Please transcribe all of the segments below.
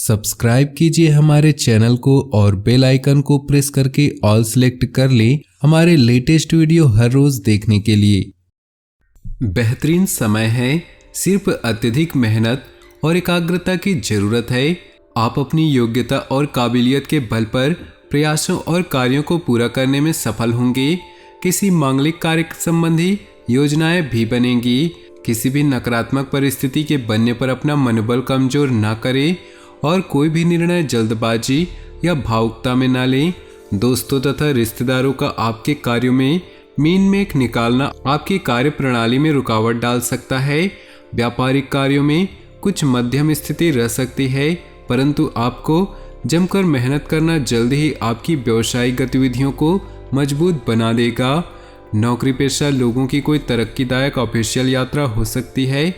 Subscribe कीजिए हमारे channel को और बेल आइकन को प्रेस करके ऑल सेलेक्ट कर लें हमारे लेटेस्ट वीडियो हर रोज देखने के लिए। बेहतरीन समय है, सिर्फ अत्यधिक मेहनत और एकाग्रता की जरूरत है। आप अपनी योग्यता और काबिलियत के बल पर प्रयासों और कार्यों को पूरा करने में सफल होंगे। किसी मांगलिक कार्य संबंधी योजनाएं भी बनेंगी। किसी भी नकारात्मक परिस्थिति के बनने पर अपना मनोबल कमजोर ना करें और कोई भी निर्णय जल्दबाजी या भावुकता में ना लें। दोस्तों तथा रिश्तेदारों का आपके कार्यों में मीन मेख निकालना आपकी कार्य प्रणाली में रुकावट डाल सकता है। व्यापारिक कार्यों में कुछ मध्यम स्थिति रह सकती है, परंतु आपको जमकर मेहनत करना जल्द ही आपकी व्यवसायिक गतिविधियों को मजबूत बना देगा। नौकरी पेशा लोगों की कोई तरक्कीदायक ऑफिशियल यात्रा हो सकती है।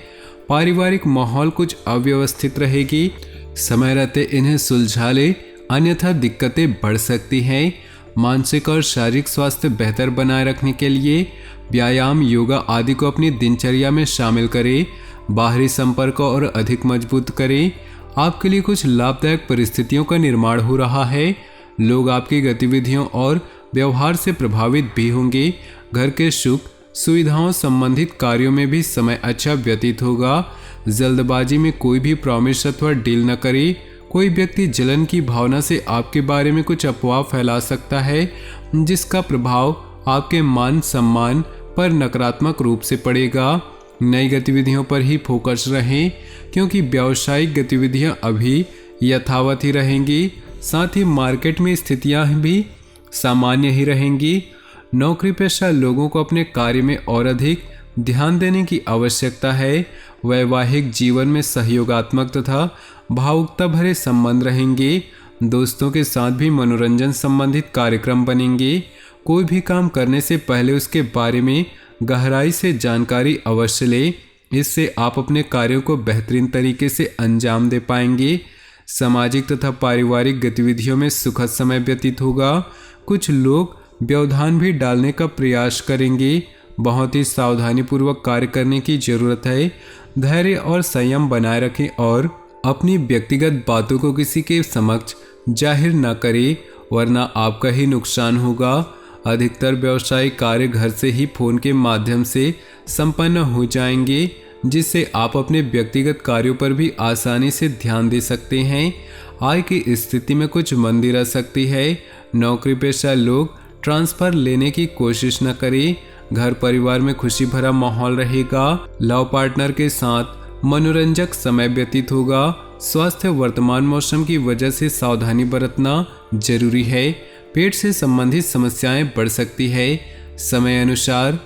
पारिवारिक माहौल कुछ अव्यवस्थित रहेगी। समय रहते इन्हें सुलझा ले, अन्यथा दिक्कतें बढ़ सकती हैं। मानसिक और शारीरिक स्वास्थ्य बेहतर बनाए रखने के लिए व्यायाम, योगा आदि को अपनी दिनचर्या में शामिल करें। बाहरी संपर्क और अधिक मजबूत करें। आपके लिए कुछ लाभदायक परिस्थितियों का निर्माण हो रहा है। लोग आपकी गतिविधियों और व्यवहार से प्रभावित भी होंगे। घर के सुख सुविधाओं संबंधित कार्यों में भी समय अच्छा व्यतीत होगा। जल्दबाजी में कोई भी प्रॉमिस अथवा डील न करें। कोई व्यक्ति जलन की भावना से आपके बारे में कुछ अफवाह फैला सकता है, जिसका प्रभाव आपके मान सम्मान पर नकारात्मक रूप से पड़ेगा। नई गतिविधियों पर ही फोकस रहें, क्योंकि व्यावसायिक गतिविधियां अभी यथावत ही रहेंगी। साथ ही मार्केट में स्थितियां भी सामान्य ही रहेंगी। नौकरी पेशा लोगों को अपने कार्य में और अधिक ध्यान देने की आवश्यकता है। वैवाहिक जीवन में सहयोगात्मक तथा भावुकता भरे संबंध रहेंगे। दोस्तों के साथ भी मनोरंजन संबंधित कार्यक्रम बनेंगे। कोई भी काम करने से पहले उसके बारे में गहराई से जानकारी अवश्य लें। इससे आप अपने कार्यों को बेहतरीन तरीके से अंजाम दे पाएंगे। सामाजिक तथा पारिवारिक गतिविधियों में सुखद समय व्यतीत होगा। कुछ लोग व्यवधान भी डालने का प्रयास करेंगे। बहुत ही सावधानीपूर्वक कार्य करने की जरूरत है। धैर्य और संयम बनाए रखें और अपनी व्यक्तिगत बातों को किसी के समक्ष जाहिर न करें, वरना आपका ही नुकसान होगा। अधिकतर व्यवसायिक कार्य घर से ही फोन के माध्यम से संपन्न हो जाएंगे, जिससे आप अपने व्यक्तिगत कार्यों पर भी आसानी से ध्यान दे सकते हैं। आय की स्थिति में कुछ मंदी रह सकती है। नौकरी पेशा लोग ट्रांसफर लेने की कोशिश न करें। घर परिवार में खुशी भरा माहौल रहेगा। लव पार्टनर के साथ मनोरंजक समय व्यतीत होगा। स्वास्थ्य वर्तमान मौसम की वजह से सावधानी बरतना जरूरी है। पेट से संबंधित समस्याएं बढ़ सकती है। समय अनुसार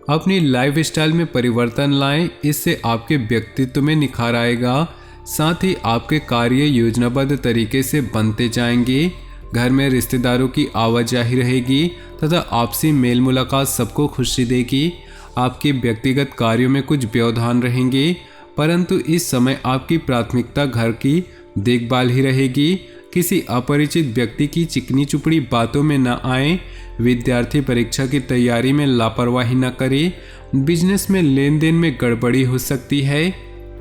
अपनी लाइफ स्टाइल में परिवर्तन लाएं, इससे आपके व्यक्तित्व में निखार आएगा। साथ ही आपके कार्य योजनाबद्ध तरीके से बनते जाएंगे। घर में रिश्तेदारों की आवाजाही रहेगी तथा आपसी मेल मुलाकात सबको खुशी देगी। आपके व्यक्तिगत कार्यों में कुछ व्यवधान रहेंगे, परंतु इस समय आपकी प्राथमिकता घर की देखभाल ही रहेगी। किसी अपरिचित व्यक्ति की चिकनी चुपड़ी बातों में न आए। विद्यार्थी परीक्षा की तैयारी में लापरवाही न करे। बिजनेस में लेन देन में गड़बड़ी हो सकती है,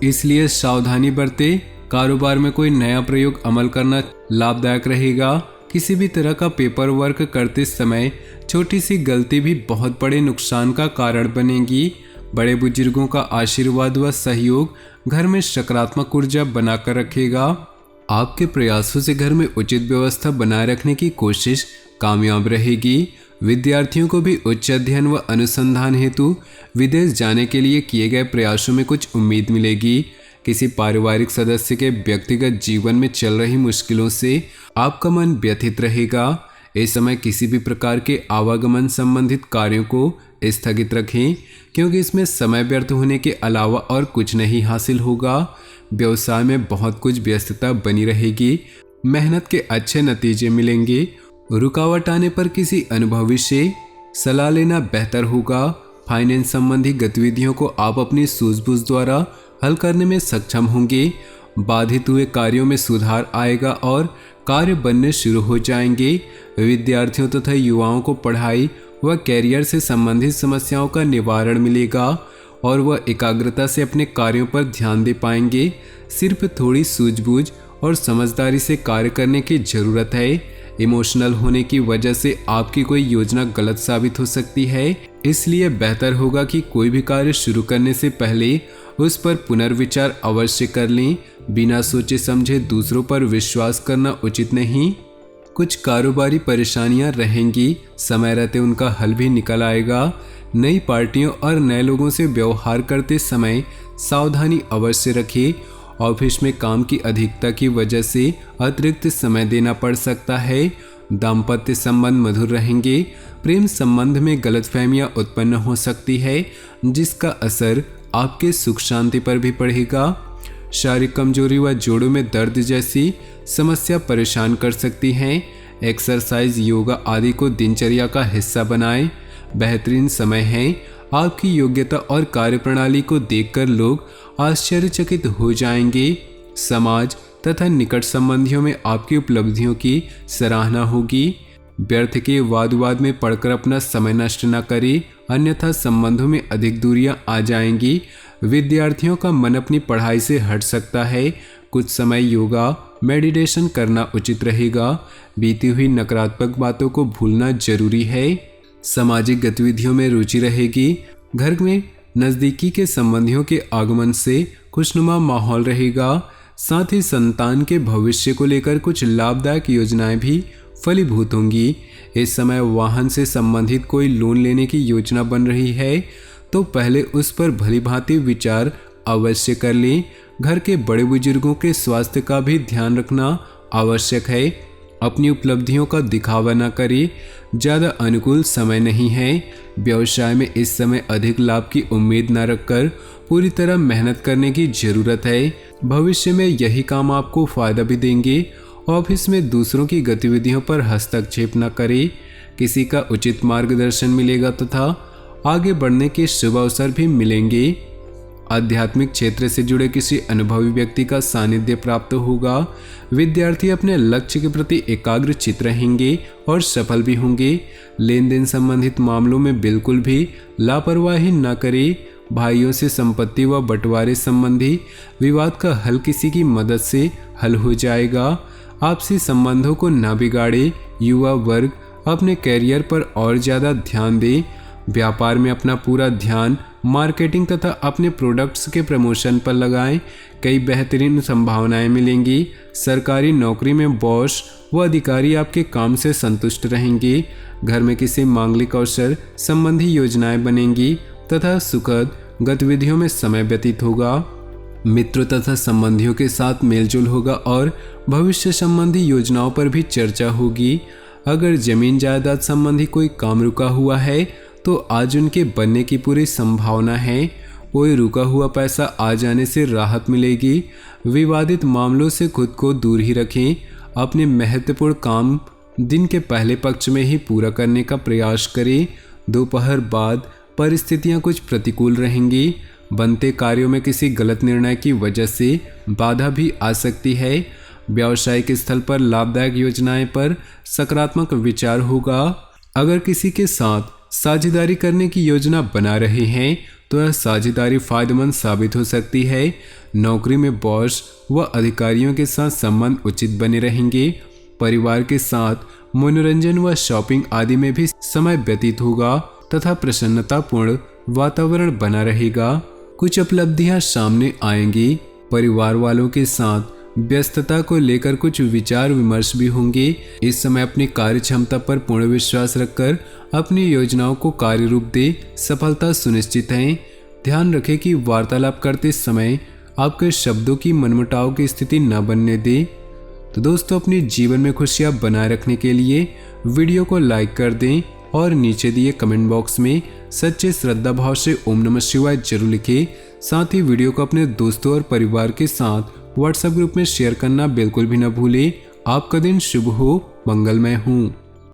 इसलिए सावधानी बरते। कारोबार में कोई नया प्रयोग अमल करना लाभदायक रहेगा। किसी भी तरह का पेपर वर्क करते समय छोटी सी गलती भी बहुत बड़े नुकसान का कारण बनेगी। बड़े बुजुर्गों का आशीर्वाद व सहयोग घर में सकारात्मक ऊर्जा बनाकर रखेगा। आपके प्रयासों से घर में उचित व्यवस्था बनाए रखने की कोशिश कामयाब रहेगी। विद्यार्थियों को भी उच्च अध्ययन व अनुसंधान हेतु विदेश जाने के लिए किए गए प्रयासों में कुछ उम्मीद मिलेगी। किसी पारिवारिक सदस्य के व्यक्तिगत जीवन में चल रही मुश्किलों से आपका मन व्यथित रहेगा। इस समय किसी भी प्रकार के आवागमन संबंधित कार्यों को स्थगित रखें, क्योंकि इसमें समय व्यर्थ होने के अलावा और कुछ नहीं हासिल होगा। व्यवसाय में बहुत कुछ व्यस्तता बनी रहेगी। मेहनत के अच्छे नतीजे मिलेंगे। रुकावट आने पर किसी अनुभवी से सलाह लेना बेहतर होगा। फाइनेंस संबंधी गतिविधियों को आप अपनी सूझबूझ द्वारा हल करने में सक्षम होंगे। बाधित हुए कार्यों में सुधार आएगा और कार्य बनने शुरू हो जाएंगे। विद्यार्थियों तथा युवाओं को पढ़ाई व कैरियर से संबंधित समस्याओं का निवारण मिलेगा और वह एकाग्रता से अपने कार्यों पर ध्यान दे पाएंगे। सिर्फ थोड़ी सूझबूझ और समझदारी से कार्य करने की जरूरत है। इमोशनल होने की वजह से आपकी कोई योजना गलत साबित हो सकती है, इसलिए बेहतर होगा कि कोई भी कार्य शुरू करने से पहले उस पर पुनर्विचार अवश्य कर लें। बिना सोचे समझे दूसरों पर विश्वास करना उचित नहीं। कुछ कारोबारी परेशानियां रहेंगी, समय रहते उनका हल भी निकल आएगा। नई पार्टियों और नए लोगों से व्यवहार करते समय सावधानी अवश्य रखें। ऑफिस में काम की अधिकता की वजह से अतिरिक्त समय देना पड़ सकता है। दाम्पत्य संबंध मधुर रहेंगे। प्रेम संबंध में गलतफहमियां उत्पन्न हो सकती है, जिसका असर आपके सुख शांति पर भी पड़ेगा। शारीरिक कमजोरी व जोड़ों में दर्द जैसी समस्या परेशान कर सकती हैं। एक्सरसाइज, योगा आदि को दिनचर्या का हिस्सा बनाएं। बेहतरीन समय है। आपकी योग्यता और कार्यप्रणाली को देखकर लोग आश्चर्यचकित हो जाएंगे। समाज तथा निकट संबंधियों में आपकी उपलब्धियों की सराहना होगी। व्यर्थ के वाद विवाद में पड़कर अपना समय नष्ट न करें, अन्यथा संबंधों में अधिक दूरियां आ जाएंगी। विद्यार्थियों का मन अपनी पढ़ाई से हट सकता है। कुछ समय योगा मेडिटेशन करना उचित रहेगा। बीती हुई नकारात्मक बातों को भूलना जरूरी है। सामाजिक गतिविधियों में रुचि रहेगी। घर में नज़दीकी के संबंधियों के आगमन से खुशनुमा माहौल रहेगा। साथ ही संतान के भविष्य को लेकर कुछ लाभदायक योजनाएं भी फलीभूत होंगी। इस समय वाहन से संबंधित कोई लोन लेने की योजना बन रही है तो पहले उस पर भलीभांति विचार अवश्य कर लें। घर के बड़े बुजुर्गों के स्वास्थ्य का भी ध्यान रखना आवश्यक है। अपनी उपलब्धियों का दिखावा न करें, ज़्यादा अनुकूल समय नहीं है। व्यवसाय में इस समय अधिक लाभ की उम्मीद न रखकर पूरी तरह मेहनत करने की जरूरत है। भविष्य में यही काम आपको फायदा भी देंगे। ऑफिस में दूसरों की गतिविधियों पर हस्तक्षेप न करें, किसी का उचित मार्गदर्शन मिलेगा तथा आगे बढ़ने के शुभ अवसर भी मिलेंगे। आध्यात्मिक क्षेत्र से जुड़े किसी अनुभवी व्यक्ति का सानिध्य प्राप्त होगा। विद्यार्थी अपने लक्ष्य के प्रति एकाग्रचित रहेंगे और सफल भी होंगे। लेन देन संबंधित मामलों में बिल्कुल भी लापरवाही न करें। भाइयों से संपत्ति व बंटवारे संबंधी विवाद का हल किसी की मदद से हल हो जाएगा। आपसी संबंधों को न बिगाड़े। युवा वर्ग अपने कैरियर पर और ज़्यादा ध्यान दे। व्यापार में अपना पूरा ध्यान मार्केटिंग तथा अपने प्रोडक्ट्स के प्रमोशन पर लगाएं। कई बेहतरीन संभावनाएं मिलेंगी। सरकारी नौकरी में बॉस व अधिकारी आपके काम से संतुष्ट रहेंगे। घर में किसी मांगलिक अवसर संबंधी योजनाएं बनेंगी तथा सुखद गतिविधियों में समय व्यतीत होगा। मित्रों तथा संबंधियों के साथ मेलजोल होगा और भविष्य संबंधी योजनाओं पर भी चर्चा होगी। अगर जमीन जायदाद संबंधी कोई काम रुका हुआ है तो आज उनके बनने की पूरी संभावना है। कोई रुका हुआ पैसा आ जाने से राहत मिलेगी। विवादित मामलों से खुद को दूर ही रखें। अपने महत्वपूर्ण काम दिन के पहले पक्ष में ही पूरा करने का प्रयास करें। दोपहर बाद परिस्थितियां कुछ प्रतिकूल रहेंगी। बनते कार्यों में किसी गलत निर्णय की वजह से बाधा भी आ सकती है। व्यावसायिक स्थल पर लाभदायक योजनाएं पर सकारात्मक विचार होगा। अगर किसी के साथ साझेदारी करने की योजना बना रहे हैं तो यह साझेदारी फायदेमंद साबित हो सकती है। नौकरी में बॉस व अधिकारियों के साथ संबंध उचित बने रहेंगे। परिवार के साथ मनोरंजन व शॉपिंग आदि में भी समय व्यतीत होगा तथा प्रसन्नतापूर्ण वातावरण बना रहेगा। कुछ उपलब्धियां सामने आएंगी। परिवार वालों के साथ व्यस्तता को लेकर कुछ विचार विमर्श भी होंगे। इस समय अपनी कार्य क्षमता पर पूर्ण विश्वास रखकर अपनी योजनाओं को कार्य रूप दे। सफलता सुनिश्चित है। ध्यान रखें कि वार्तालाप करते समय आपके शब्दों की मनमुटाव की स्थिति न बनने दे। तो दोस्तों, अपने जीवन में खुशियां बनाए रखने के लिए वीडियो को लाइक कर दें और नीचे दिए कमेंट बॉक्स में सच्चे श्रद्धा भाव से ओम नमः शिवाय जरूर लिखें। साथ ही वीडियो को अपने दोस्तों और परिवार के साथ व्हाट्सएप ग्रुप में शेयर करना बिल्कुल भी न भूलें। आपका दिन शुभ हो, मंगलमय हो।